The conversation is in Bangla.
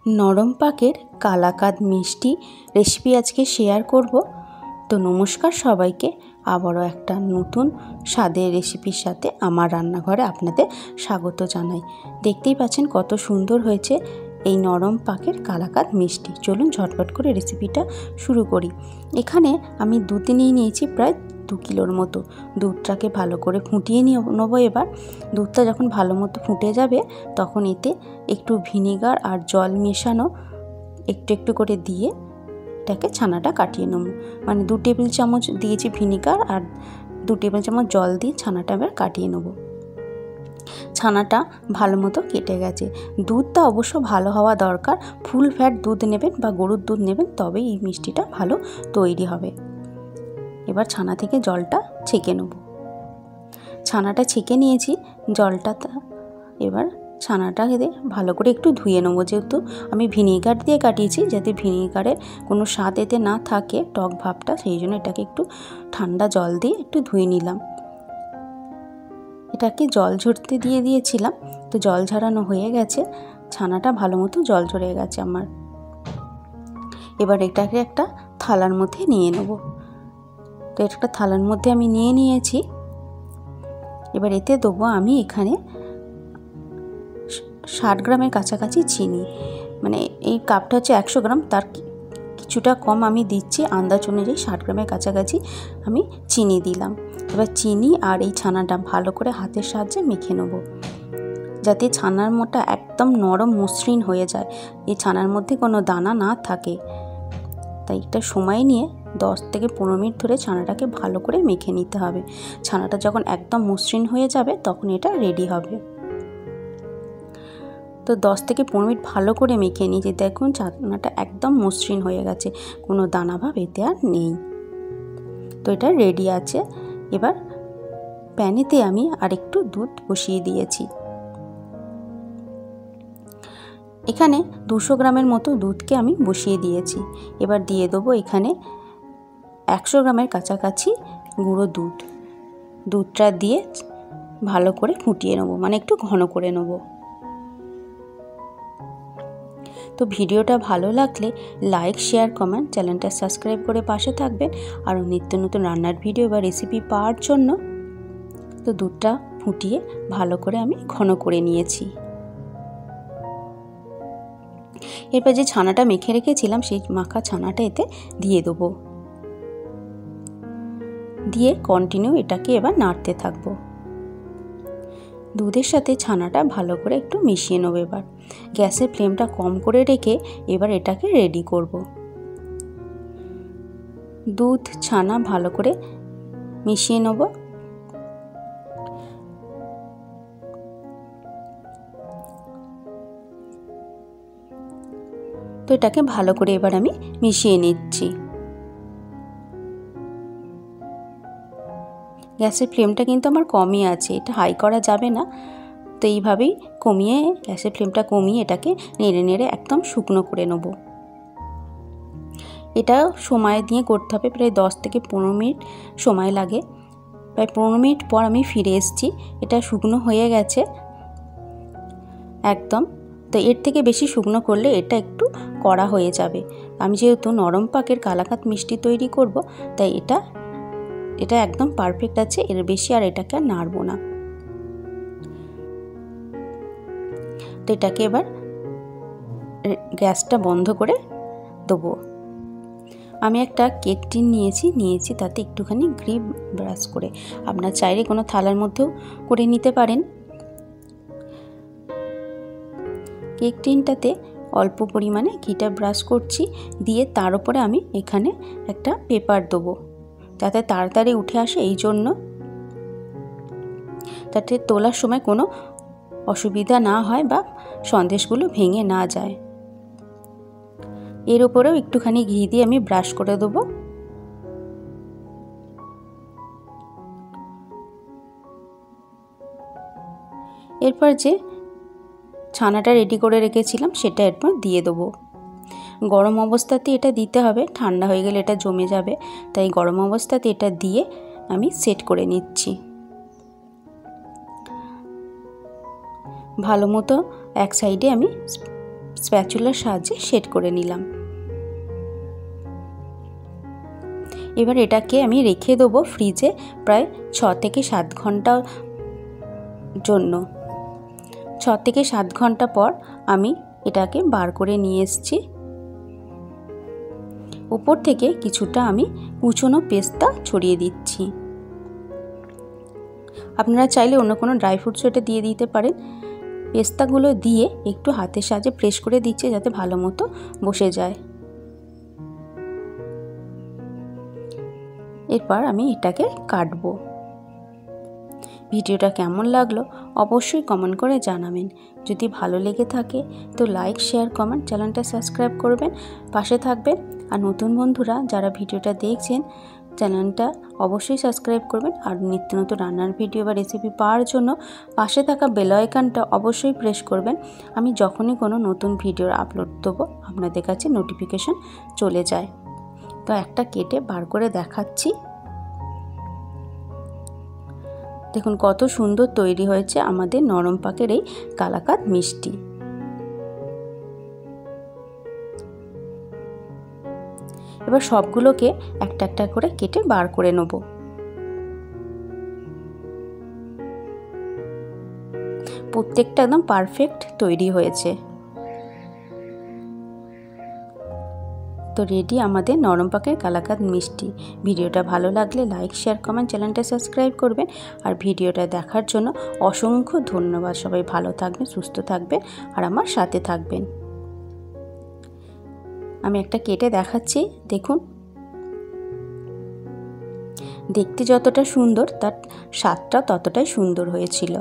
নরম পাকের কালাকাঁদ মিষ্টি রেসিপি আজকে শেয়ার করব। তো নমস্কার সবাইকে, আবারও একটা নতুন স্বাদের রেসিপির সাথে আমার রান্নাঘরে আপনাদের স্বাগত জানাই। দেখতেই পাচ্ছেন কত সুন্দর হয়েছে এই নরম পাকের কালাকাঁদ মিষ্টি। চলুন ঝটপট করে রেসিপিটা শুরু করি। এখানে আমি দুধ নিয়ে নিয়েছি প্রায় 2 কিলোর মতো। দুধটাকে ভালো করে ফুটিয়ে নেবো। এবার দুধটা যখন ভালো মতো ফুটে যাবে তখন এতে একটু ভিনেগার আর জল মেশানো একটু একটু করে দিয়ে এটাকে ছানাটা কাটিয়ে নেবো। মানে 2 টেবিল চামচ দিয়েছি ভিনেগার আর 2 টেবিল চামচ জল দিয়ে ছানাটা এবার কাটিয়ে নেবো। ছানাটা ভালো মতো কেটে গেছে। দুধটা অবশ্য ভালো হওয়া দরকার। ফুল ফ্যাট দুধ নেবেন বা গরুর দুধ নেবেন, তবেই এই মিষ্টিটা ভালো তৈরি হবে। এবার ছানা থেকে জলটা ছেঁকে নেব। ছানাটা ছেঁকে নিয়েছি জলটা। এবার ছানাটাকে ভালো করে একটু ধুয়ে নেবো, যেহেতু আমি ভিনেগার দিয়ে কাটিয়েছি, যাতে ভিনেগারের কোনো স্বাদ এতে না থাকে, টক ভাবটা, সেই জন্য এটাকে একটু ঠান্ডা জল দিয়ে একটু ধুয়ে নিলাম। এটাকে জল ঝরতে দিয়েছিলাম, তো জল ঝরানো হয়ে গেছে। ছানাটা ভালো মতো জল ঝরে গেছে আমার। এবার এটাকে একটা থালার মধ্যে নিয়ে নেব। তো একটা থালার মধ্যে আমি নিয়ে নিয়েছি। এবার এতে দেবো আমি এখানে 60 গ্রামের কাছাকাছি চিনি। মানে এই কাপটা হচ্ছে 100 গ্রাম, তার কিছুটা কম আমি দিচ্ছি আন্দাজ অনুযায়ী। 60 গ্রামের কাছাকাছি আমি চিনি দিলাম। এবার চিনি আর এই ছানাটা ভালো করে হাতের সাহায্যে মেখে নেব, যাতে ছানার মোটা একদম নরম মসৃণ হয়ে যায়, এই ছানার মধ্যে কোনো দানা না থাকে। তাই একটা সময় নিয়ে 10 থেকে 15 মিনিট ধরে ছানাটাকে ভালো করে মেখে নিতে হবে। ছানাটা যখন একদম মসৃণ হয়ে যাবে তখন এটা রেডি হবে। তো 10 থেকে 15 মিনিট ভালো করে মেখে নিয়ে দেখুন ছানাটা একদম মসৃণ হয়ে গেছে, কোনো দানা ভাব এতে আর নেই। তো এটা রেডি আছে। এবার প্যানেতে আমি আরেকটু দুধ বসিয়ে দিয়েছি। এখানে 200 গ্রামের মতো দুধকে আমি বসিয়ে দিয়েছি। এবার দিয়ে দেবো এখানে 100 গ্রামের কাছাকাছি গুঁড়ো দুধ। দুধটা দিয়ে ভালো করে ফুটিয়ে নেবো, মানে একটু ঘন করে নেব। তো ভিডিওটা ভালো লাগলে লাইক, শেয়ার, কমেন্ট, চ্যানেলটা সাবস্ক্রাইব করে পাশে থাকবেন আরও নিত্য নতুন রান্নার ভিডিও বা রেসিপি পাওয়ার জন্য। তো দুধটা ফুটিয়ে ভালো করে আমি ঘন করে নিয়েছি। এরপর যে ছানাটা মেখে রেখেছিলাম সেই মাখা ছানাটা এতে দিয়ে দেবো। দিয়ে কন্টিনিউ এটাকে এবার নাড়তে থাকবো। দুধের সাথে ছানাটা ভালো করে একটু মিশিয়ে নেবো। এবার গ্যাসের ফ্লেমটা কম করে রেখে এবার এটাকে রেডি করব। দুধ ছানা ভালো করে মিশিয়ে নেব। তো এটাকে ভালো করে এবার আমি মিশিয়ে নিচ্ছি। গ্যাসের ফ্লেমটা কিন্তু আমার কমই আছে, এটা হাই করা যাবে না। তো এইভাবেই কমিয়ে, গ্যাসের ফ্লেমটা কমিয়ে এটাকে নেড়ে নেড়ে একদম শুকনো করে নেব। এটা সময় দিয়ে করতে হবে, প্রায় 10 থেকে 15 মিনিট সময় লাগে। প্রায় 15 মিনিট পর আমি ফিরে এসেছি। এটা শুকনো হয়ে গেছে একদম। তো এর থেকে বেশি শুকনো করলে এটা একটু কড়া হয়ে যাবে। আমি যেহেতু নরম পাকের কালাকাঁদ মিষ্টি তৈরি করব, তাই এটা একদম পারফেক্ট আছে। এর বেশি আর এটাকে আর নাড়বো না। তো এটাকে এবার গ্যাসটা বন্ধ করে দেবো। আমি একটা কেক টিন নিয়েছি তাতে একটুখানি ঘি ব্রাশ করে, আপনার চাইলে কোনো থালার মধ্যেও করে নিতে পারেন। কেক টিনটাতে অল্প পরিমাণে ঘিটা ব্রাশ করছি, দিয়ে তার উপরে আমি এখানে একটা পেপার দেবো, যাতে তাড়াতাড়ি উঠে আসে, এই জন্য, যাতে তোলার সময় কোনো অসুবিধা না হয় বা সন্দেশগুলো ভেঙে না যায়। এর উপরেও একটুখানি ঘি দিয়ে আমি ব্রাশ করে দেবো। এরপর যে ছানাটা রেডি করে রেখেছিলাম সেটা এরপর দিয়ে দেবো। গরম অবস্থাতে এটা দিতে হবে, ঠান্ডা হয়ে গেলে এটা জমে যাবে। তাই গরম অবস্থাতে এটা দিয়ে আমি সেট করে নিচ্ছি। ভালো মতো এক সাইডে আমি স্প্যাচুলার সাহায্যে সেট করে নিলাম। এবার এটাকে আমি রেখে দেবো ফ্রিজে প্রায় 6 থেকে 7 ঘন্টার জন্য। 6 থেকে 7 ঘন্টা পর আমি এটাকে বার করে নিয়ে এসেছি। উপর থেকে কিছুটা আমি কুচনো পেস্তা ছড়িয়ে দিচ্ছি। আপনারা চাইলে অন্য কোনো ড্রাই ফ্রুটসও এটা দিয়ে দিতে পারেন। পেস্তাগুলো দিয়ে একটু হাতের সাহায্যে প্রেস করে দিচ্ছি যাতে ভালো মতো বসে যায়। এরপর আমি এটাকে কাটবো। ভিডিওটা কেমন লাগলো অবশ্যই কমেন্ট করে জানাবেন। যদি ভালো লেগে থাকে তো লাইক, শেয়ার, কমেন্ট, চ্যানেলটা সাবস্ক্রাইব করবেন, পাশে থাকবেন। আর নতুন বন্ধুরা যারা ভিডিওটা দেখছেন চ্যানেলটা অবশ্যই সাবস্ক্রাইব করবেন। আর নিত্য নতুন রান্নার ভিডিও বা রেসিপি পাওয়ার জন্য পাশে থাকা বেল আইকনটা অবশ্যই প্রেস করবেন। আমি যখনই কোনো নতুন ভিডিওর আপলোড দেবো আপনাদের কাছে নোটিফিকেশন চলে যায়। তো একটা কেটে বার করে দেখাচ্ছি। দেখুন কত সুন্দর তৈরি হয়েছে আমাদের নরম পাকের এই কালাকাঁদ মিষ্টি। এবার সবগুলোকে একটা একটা করে কেটে বার করে নেব। প্রত্যেকটা একদম পারফেক্ট তৈরি হয়েছে। তো রেডি আমাদের নরম পাকের কালাকাঁদ মিষ্টি। ভিডিওটা ভালো লাগলে লাইক, শেয়ার, কমেন্ট, চ্যানেলটা সাবস্ক্রাইব করবেন। আর ভিডিওটা দেখার জন্য অসংখ্য ধন্যবাদ। সবাই ভালো থাকবেন, সুস্থ থাকবেন আর আমার সাথে থাকবেন। আমি একটা কেটে দেখাচ্ছি। দেখুন দেখতে যতটা সুন্দর তার স্বাদটা ততটাই সুন্দর হয়েছিল।